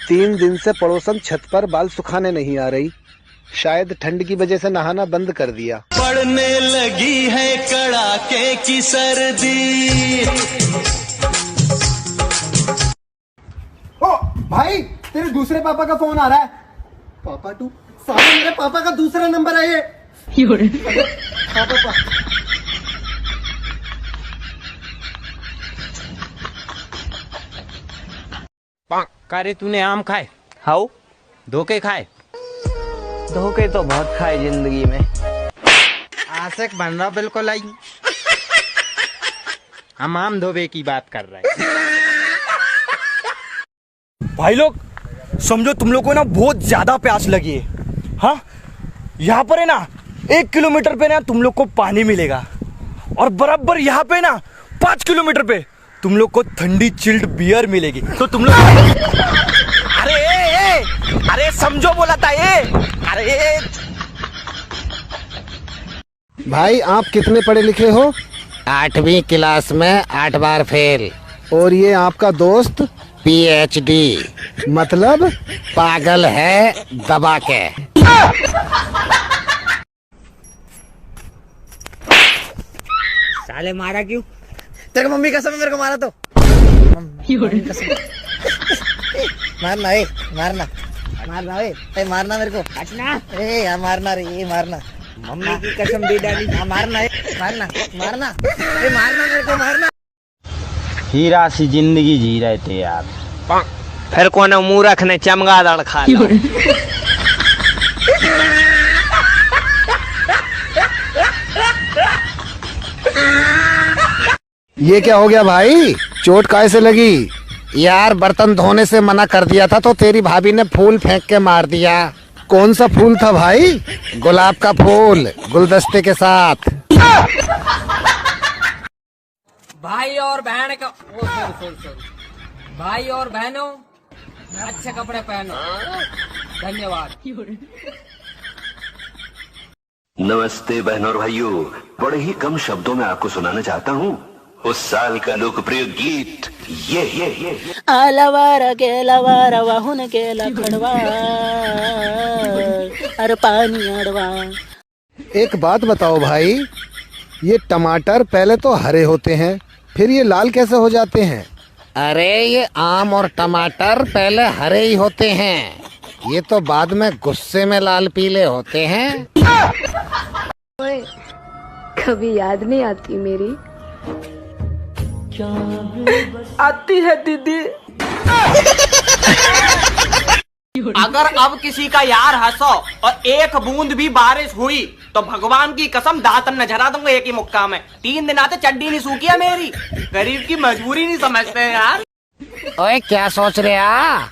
3 दिन से पड़ोसन छत पर बाल सुखाने नहीं आ रही। शायद ठंड की वजह से नहाना बंद कर दिया। पड़ने लगी है कड़ाके की सर्दी। ओ भाई, तेरे दूसरे पापा का फोन आ रहा है। पापा टू साले, मेरे पापा का दूसरा नंबर है ये। हाँ पापा। कारे तूने आम खाए? हाउ? धोखे खाए? धोखे तो बहुत खाए जिंदगी में। आशिक बन रहा बिल्कुल आई। हम आम धोबे की बात कर रहे हैं। भाई लोग समझो, तुम लोग को ना बहुत ज्यादा प्यास लगी है। हाँ, यहाँ पर है ना 1 किलोमीटर पे ना तुम लोग को पानी मिलेगा, और बराबर यहाँ पे ना 5 किलोमीटर पे तुम लोग को ठंडी चिल्ड बियर मिलेगी। तो तुम लोग अरे समझो बोला था ये। अरे भाई आप कितने पढ़े लिखे हो? 8वीं क्लास में 8 बार फेल। और ये आपका दोस्त? PhD। मतलब? पागल है दबा के। साले मारा क्यों? तेरे मम्मी कसम मेरे को मारा तो। मारना ए, मारना मारना ए, मारना मेरे को। हटना ए, या मारना रे, ये मारना। मम्मी की कसम दे डाली। हाँ मारना है, मारना मारना ए, मारना मेरे को, मारना। हीरा सी जिंदगी जी रहे थे यार। फिर कौन मुंह रखने चमगादड़ खा लो। ये क्या हो गया भाई? चोट काहे से लगी? यार बर्तन धोने से मना कर दिया था तो तेरी भाभी ने फूल फेंक के मार दिया। कौन सा फूल था भाई? गुलाब का फूल, गुलदस्ते के साथ। भाई और बहन का भाई और बहनों, अच्छे कपड़े पहनो। धन्यवाद। नमस्ते बहनों और भाइयों, बड़े ही कम शब्दों में आपको सुनाना चाहता हूँ उस साल का लोकप्रिय गीत ये। आलवारा गेलवारा वाहुन गेला खड़वा, अरे पानी अड़वा। एक बात बताओ भाई, ये टमाटर पहले तो हरे होते हैं, फिर ये लाल कैसे हो जाते हैं? अरे ये आम और टमाटर पहले हरे ही होते हैं, ये तो बाद में गुस्से में लाल पीले होते हैं। ओए, कभी याद नहीं आती मेरी? आती है दीदी। अगर अब किसी का यार हंसो और एक बूंद भी बारिश हुई तो भगवान की कसम दातन न झरा दूंगा एक ही मुक्का में। 3 दिन आते चड्डी नहीं सूखी है मेरी। गरीब की मजबूरी नहीं समझते हैं यार। ओए क्या सोच रहे आ?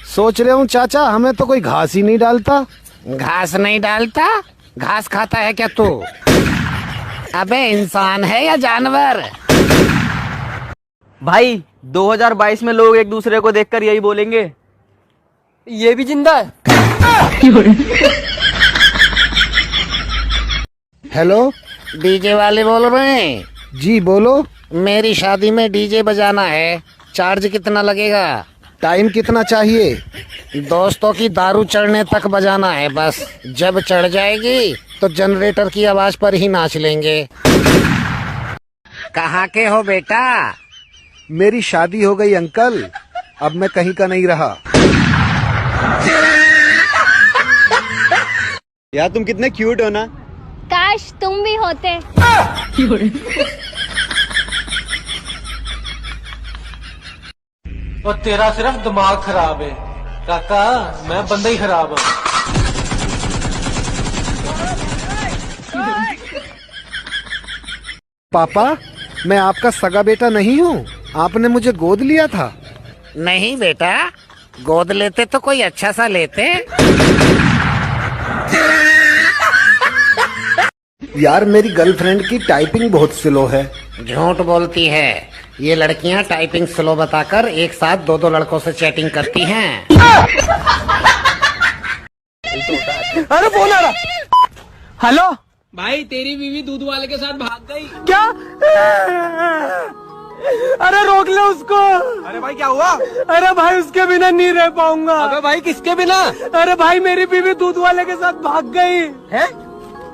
सोच रहे हूँ चाचा, हमें तो कोई घास ही नहीं डालता। घास नहीं डालता? घास खाता है क्या तू? अबे इंसान है या जानवर? भाई 2022 में लोग एक दूसरे को देखकर यही बोलेंगे, ये भी जिंदा है। हेलो, डीजे वाले बोल रहे हैं? जी बोलो। मेरी शादी में डीजे बजाना है, चार्ज कितना लगेगा? टाइम कितना चाहिए? दोस्तों की दारू चढ़ने तक बजाना है बस। जब चढ़ जाएगी तो जनरेटर की आवाज पर ही नाच लेंगे। कहाँ के हो बेटा? मेरी शादी हो गई अंकल, अब मैं कहीं का नहीं रहा। यार तुम कितने क्यूट हो ना। काश तुम भी होते। और तेरा सिर्फ दिमाग खराब है काका, मैं बंदा ही खराब हूँ। पापा, मैं आपका सगा बेटा नहीं हूँ, आपने मुझे गोद लिया था। नहीं बेटा, गोद लेते तो कोई अच्छा सा लेते। यार मेरी गर्लफ्रेंड की टाइपिंग बहुत स्लो है। झूठ बोलती है, ये लड़कियां टाइपिंग स्लो बताकर एक साथ 2-2 लड़कों से चैटिंग करती हैं। अरे फोन आ रहा। हेलो भाई तेरी बीवी दूध वाले के साथ भाग गई। क्या? अरे रोक ले उसको। अरे भाई क्या हुआ? अरे भाई उसके बिना नहीं रह पाऊंगा। अबे भाई किसके बिना? अरे भाई मेरी बीवी दूध वाले के साथ भाग गई है।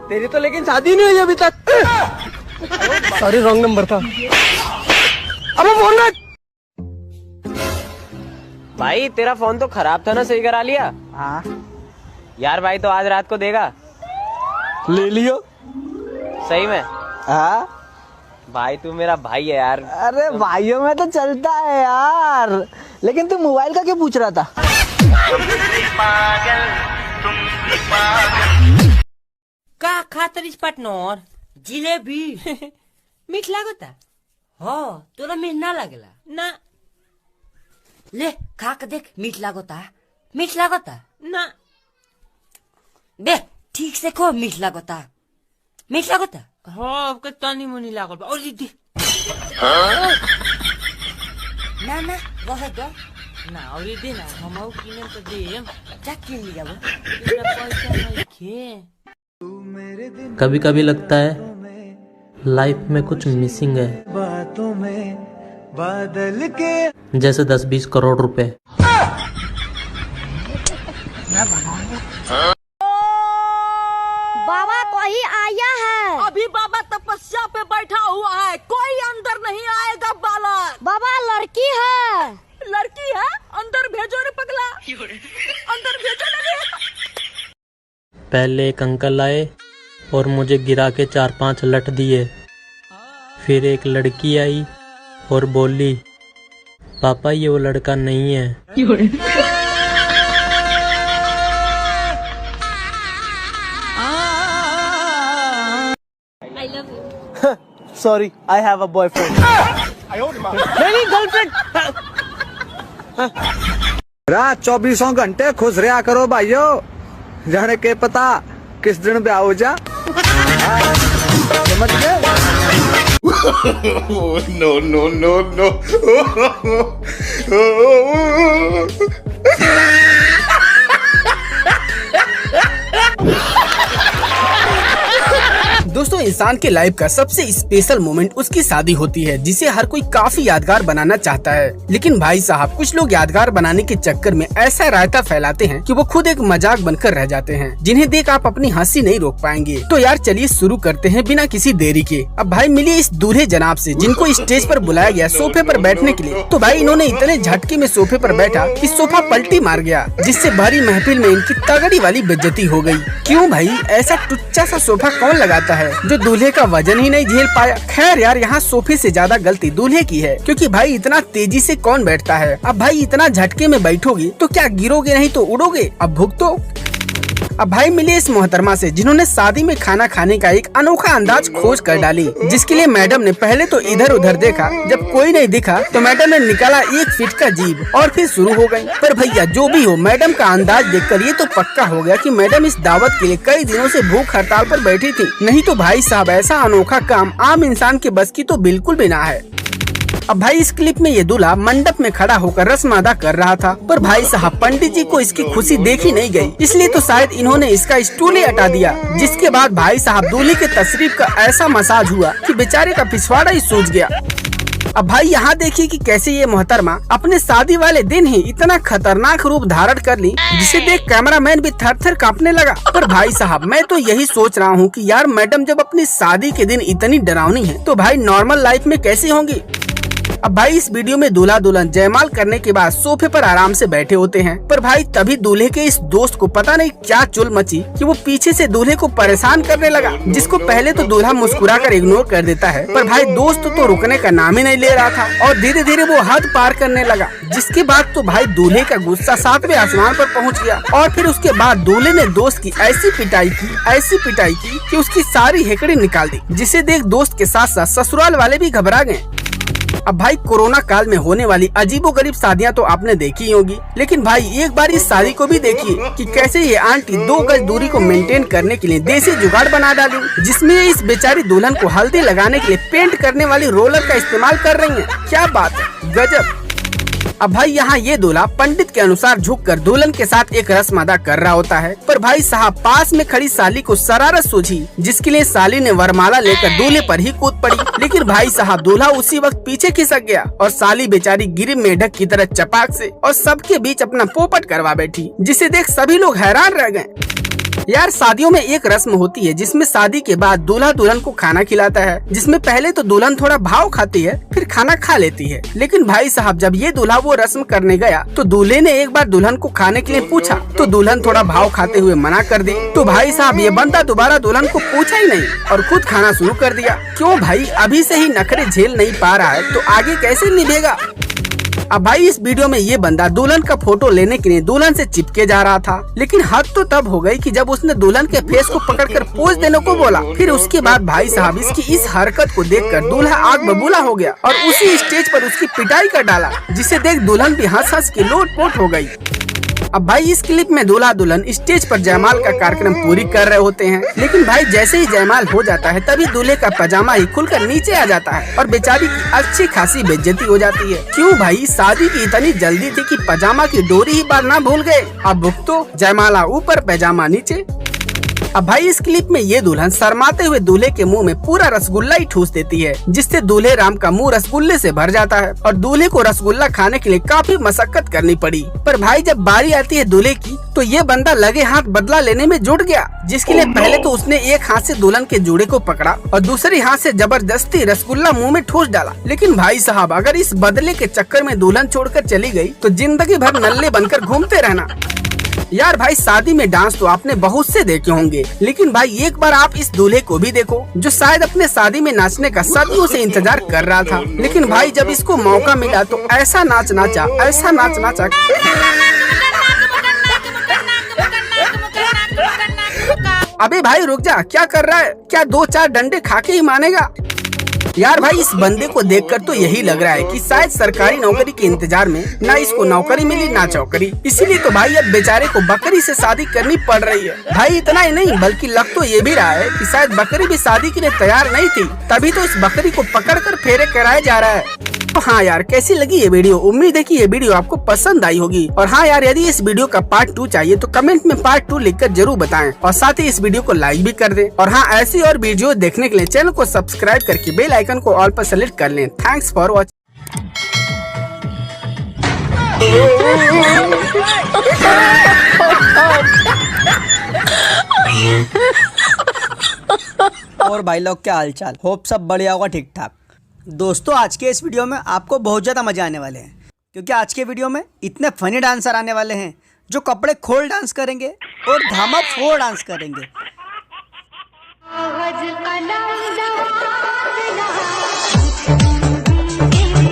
तेरी तो लेकिन शादी नहीं हुई अभी तक। सॉरी रॉन्ग नंबर था। अबे बोल रहा। भाई तेरा फोन तो खराब था ना, सही करा लिया? हाँ यार भाई तो आज रात को देगा? ले लियो। सही में? हाँ भाई तू मेरा भाई है यार। अरे भाइयों में तो चलता है यार, लेकिन तू मोबाइल का क्यों पूछ रहा था? का खातरिस पार्टनर जिलेबी मीठ लागता? हो तोरा मीठ ना लागेला ना? ले खा के देख, मीठ लागता? मीठ लागता ना? दे ठीक से खो, मीठ लागता? मीठ लागता? हाँ के तनी मुनी लागल बा। और दीदी ना ना वह दो ना, और दे ना, हम आउ किने तो देम। जा किन लिया वो, तेरा पैसा नहीं खे। कभी कभी लगता है लाइफ में कुछ मिसिंग है, बातों में बादल के जैसे 10-20 करोड़ रुपए। बाबा कोई आया है? अभी बाबा तपस्या पे बैठा हुआ है, कोई अंदर नहीं आएगा बालक। बाबा लड़की है। लड़की है? अंदर भेजो रे पगला, अंदर भेजो रे। पहले एक अंकल आए और मुझे गिरा के 4-5 लट दिए। फिर एक लड़की आई और बोली, पापा ये वो लड़का नहीं है। Sorry I have a boyfriend. मेरी गर्लफ्रेंड। रात 24 घंटे खुश रहा करो भाइयों, जाने के पता किस दिन ब्याह हो जा। समझ गए? No no no no. दोस्तों इंसान के लाइफ का सबसे स्पेशल मोमेंट उसकी शादी होती है, जिसे हर कोई काफी यादगार बनाना चाहता है। लेकिन भाई साहब कुछ लोग यादगार बनाने के चक्कर में ऐसा रायता फैलाते हैं कि वो खुद एक मजाक बनकर रह जाते हैं, जिन्हें देख आप अपनी हंसी नहीं रोक पाएंगे। तो यार चलिए शुरू करते हैं बिना किसी देरी के। अब भाई मिलिए इस दूल्हे जनाब से, जिनको स्टेज पर बुलाया गया सोफे पर बैठने के लिए। तो भाई इन्होंने इतने झटके में सोफे पर बैठा कि सोफा पलटी मार गया, जिससे भारी महफिल में इनकी तगड़ी वाली बेइज्जती हो गई। क्यों भाई, ऐसा टुच्चा सा सोफा कौन लगाता है जो दूल्हे का वजन ही नहीं झेल पाया? खैर यार, यहाँ सोफे से ज्यादा गलती दूल्हे की है, क्योंकि भाई इतना तेजी से कौन बैठता है। अब भाई इतना झटके में बैठोगे तो क्या गिरोगे नहीं तो उड़ोगे? अब भुगतो। अब भाई मिले इस मोहतरमा से, जिन्होंने शादी में खाना खाने का एक अनोखा अंदाज खोज कर डाली, जिसके लिए मैडम ने पहले तो इधर उधर देखा। जब कोई नहीं दिखा तो मैडम ने निकाला 1 फीट का जीभ और फिर शुरू हो गई। पर भैया जो भी हो, मैडम का अंदाज देखकर ये तो पक्का हो गया कि मैडम इस दावत के लिए कई दिनों से भूख हड़ताल पर बैठी थी। नहीं तो भाई साहब ऐसा अनोखा काम आम इंसान के बस की तो बिल्कुल भी ना है। अब भाई इस क्लिप में ये दूल्हा मंडप में खड़ा होकर रस्म अदा कर रहा था, पर भाई साहब पंडित जी को इसकी खुशी देखी नहीं गई, इसलिए तो शायद इन्होंने इसका स्टूल ही हटा दिया। जिसके बाद भाई साहब दूल्हे के तशरीफ का ऐसा मसाज हुआ कि बेचारे का पिछवाड़ा ही सूज गया। अब भाई यहाँ देखिए कि कैसे ये मोहतरमा अपने शादी वाले दिन ही इतना खतरनाक रूप धारण कर ली, जिसे देख कैमरामैन भी थर थर कांपने लगा। पर भाई साहब मैं तो यही सोच रहा हूँ कि यार मैडम जब अपनी शादी के दिन इतनी डरावनी है, तो भाई नॉर्मल लाइफ में कैसी होंगी? अब भाई इस वीडियो में दूल्हा दुल्हन जयमाल करने के बाद सोफे पर आराम से बैठे होते हैं, पर भाई तभी दूल्हे के इस दोस्त को पता नहीं क्या चुल मची कि वो पीछे से दूल्हे को परेशान करने लगा, जिसको पहले तो दूल्हा मुस्कुराकर इग्नोर कर देता है, पर भाई दोस्त तो रुकने का नाम ही नहीं ले रहा था और धीरे धीरे वो हद पार करने लगा। जिसके बाद तो भाई दूल्हे का गुस्सा 7वें आसमान पर पहुँच गया और फिर उसके बाद दूल्हे ने दोस्त की ऐसी पिटाई की कि उसकी सारी हेकड़ी निकाल दी, जिसे देख दोस्त के साथ साथ ससुराल वाले भी घबरा गए। अब भाई कोरोना काल में होने वाली अजीबोगरीब शादियां तो आपने देखी होगी, लेकिन भाई एक बार इस शादी को भी देखिए कि कैसे ये आंटी 2 गज दूरी को मेंटेन करने के लिए देसी जुगाड़ बना डाली, जिसमें इस बेचारी दुल्हन को हल्दी लगाने के लिए पेंट करने वाली रोलर का इस्तेमाल कर रही है। क्या बात है, गजब। अब भाई यहाँ ये दूल्हा पंडित के अनुसार झुककर दुल्हन के साथ एक रस्म अदा कर रहा होता है, पर भाई साहब पास में खड़ी साली को शरारत सूझी, जिसके लिए साली ने वरमाला लेकर दूल्हे पर ही कूद पड़ी। लेकिन भाई साहब दूल्हा उसी वक्त पीछे खिसक गया और साली बेचारी गिरी मेढक की तरह चपाक से और सबके बीच अपना पोपट करवा बैठी, जिसे देख सभी लोग हैरान रह गए। यार शादियों में एक रस्म होती है जिसमें शादी के बाद दूल्हा दुल्हन को खाना खिलाता है, जिसमें पहले तो दुल्हन थोड़ा भाव खाती है फिर खाना खा लेती है। लेकिन भाई साहब जब ये दूल्हा वो रस्म करने गया तो दूल्हे ने एक बार दुल्हन को खाने के लिए पूछा तो दुल्हन थोड़ा भाव खाते हुए मना कर दी। तो भाई साहब ये बंदा दोबारा दुल्हन को पूछा ही नहीं और खुद खाना शुरू कर दिया। क्यों भाई, अभी से ही नखरे झेल नहीं पा रहा है तो आगे कैसे निभेगा। अब भाई इस वीडियो में ये बंदा दुल्हन का फोटो लेने के लिए दुल्हन से चिपके जा रहा था, लेकिन हद तो तब हो गई कि जब उसने दुल्हन के फेस को पकड़कर पोज देने को बोला। फिर उसके बाद भाई साहब इसकी इस हरकत को देखकर दूल्हा आग बबूला हो गया और उसी स्टेज पर उसकी पिटाई कर डाला, जिसे देख दुल्हन भी हंस हंस के लोटपोट हो गई। अब भाई इस क्लिप में दूल्हा दुल्हन स्टेज पर जयमाल का कार्यक्रम पूरी कर रहे होते हैं, लेकिन भाई जैसे ही जयमाल हो जाता है तभी दूल्हे का पजामा ही खुलकर नीचे आ जाता है और बेचारी की अच्छी खासी बेइज्जती हो जाती है। क्यों भाई, शादी की इतनी जल्दी थी कि पजामा की डोरी ही बांधना भूल गए। अब भुगतो, जयमाला ऊपर पैजामा नीचे। अब भाई इस क्लिप में ये दुल्हन शर्माते हुए दूल्हे के मुंह में पूरा रसगुल्ला ही ठूस देती है, जिससे दूल्हे राम का मुंह रसगुल्ले से भर जाता है और दूल्हे को रसगुल्ला खाने के लिए काफी मशक्कत करनी पड़ी। पर भाई जब बारी आती है दूल्हे की तो ये बंदा लगे हाथ बदला लेने में जुट गया, जिसके लिए पहले तो उसने एक हाथ से दुल्हन के जूड़े को पकड़ा और दूसरे हाथ से जबरदस्ती रसगुल्ला मुंह में ठूस डाला। लेकिन भाई साहब अगर इस बदले के चक्कर में दुल्हन छोड़कर चली गई तो जिंदगी भर नल्ले बनकर घूमते रहना। यार भाई शादी में डांस तो आपने बहुत से देखे होंगे, लेकिन भाई एक बार आप इस दूल्हे को भी देखो जो शायद अपने शादी में नाचने का सदियों से इंतजार कर रहा था, लेकिन भाई जब इसको मौका मिला तो ऐसा नाच नाचा, ऐसा नाच नाचा। अबे भाई रुक जा, क्या कर रहा है? क्या 2-4 डंडे खा के ही मानेगा? यार भाई इस बंदे को देखकर तो यही लग रहा है कि शायद सरकारी नौकरी के इंतजार में ना इसको नौकरी मिली ना चौकरी, इसीलिए तो भाई अब बेचारे को बकरी से शादी करनी पड़ रही है। भाई इतना ही नहीं बल्कि लग तो ये भी रहा है कि शायद बकरी भी शादी के लिए तैयार नहीं थी, तभी तो इस बकरी को पकड़कर फेरे कराया जा रहा है। तो हाँ यार कैसी लगी ये वीडियो? उम्मीद है कि ये वीडियो आपको पसंद आई होगी। और हाँ यार यदि इस वीडियो का पार्ट 2 चाहिए तो कमेंट में पार्ट 2 लिखकर जरूर बताएं और साथ ही इस वीडियो को लाइक भी कर दें। और हाँ ऐसी और वीडियो देखने के लिए चैनल को सब्सक्राइब करके बेल आइकन को ऑल पर सेलेक्ट कर लें। Thanks for watching. और भाई लोग क्या हालचाल? होप सब बढ़िया होगा, ठीक ठाक। दोस्तों आज के इस वीडियो में आपको बहुत ज़्यादा मज़ा आने वाले हैं, क्योंकि आज के वीडियो में इतने फनी डांसर आने वाले हैं जो कपड़े खोल डांस करेंगे और धामा फोड़ डांस करेंगे।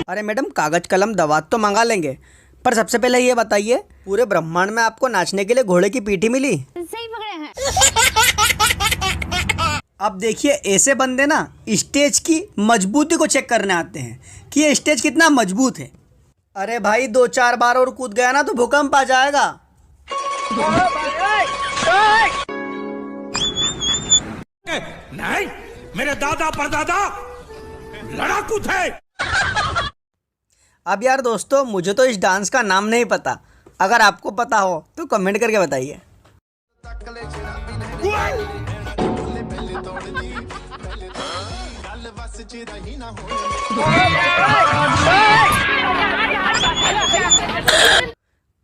अरे मैडम कागज कलम दवा तो मंगा लेंगे, पर सबसे पहले ये बताइए पूरे ब्रह्मांड में आपको नाचने के लिए घोड़े की पीठी मिली? सही पकड़े हैं। अब देखिए ऐसे बंदे ना स्टेज की मजबूती को चेक करने आते हैं कि ये स्टेज कितना मजबूत है। अरे भाई 2-4 बार और कूद गया ना तो भूकंप आ जाएगा। नहीं, मेरे दादा परदादा लड़ाकू थे। अब यार दोस्तों मुझे तो इस डांस का नाम नहीं पता, अगर आपको पता हो तो कमेंट करके बताइए।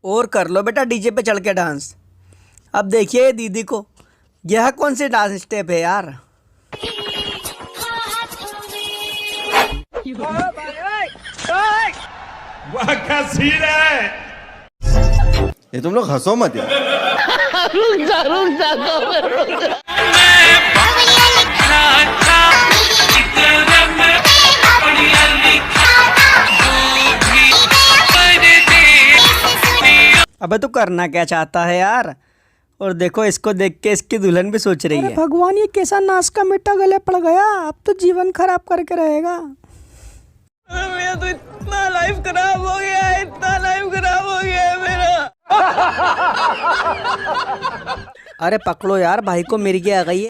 और कर लो बेटा डीजे पे चढ़ के डांस। अब देखिए दीदी को, यह कौन सी डांस स्टेप है यार? वाह क्या सीन है। ये तुम लोग हंसो मत यार। रुक जा। अबे तू करना क्या चाहता है यार? और देखो इसको देख के इसकी दुल्हन भी सोच रही है, भगवान ये कैसा नाश का मिट्टा गले पड़ गया, अब तो जीवन खराब करके रहेगा। मेरा तो इतना लाइफ खराब हो गया है, इतना लाइफ खराब हो गया है मेरा। अरे पकड़ो यार भाई को मिर्गी आ गई है।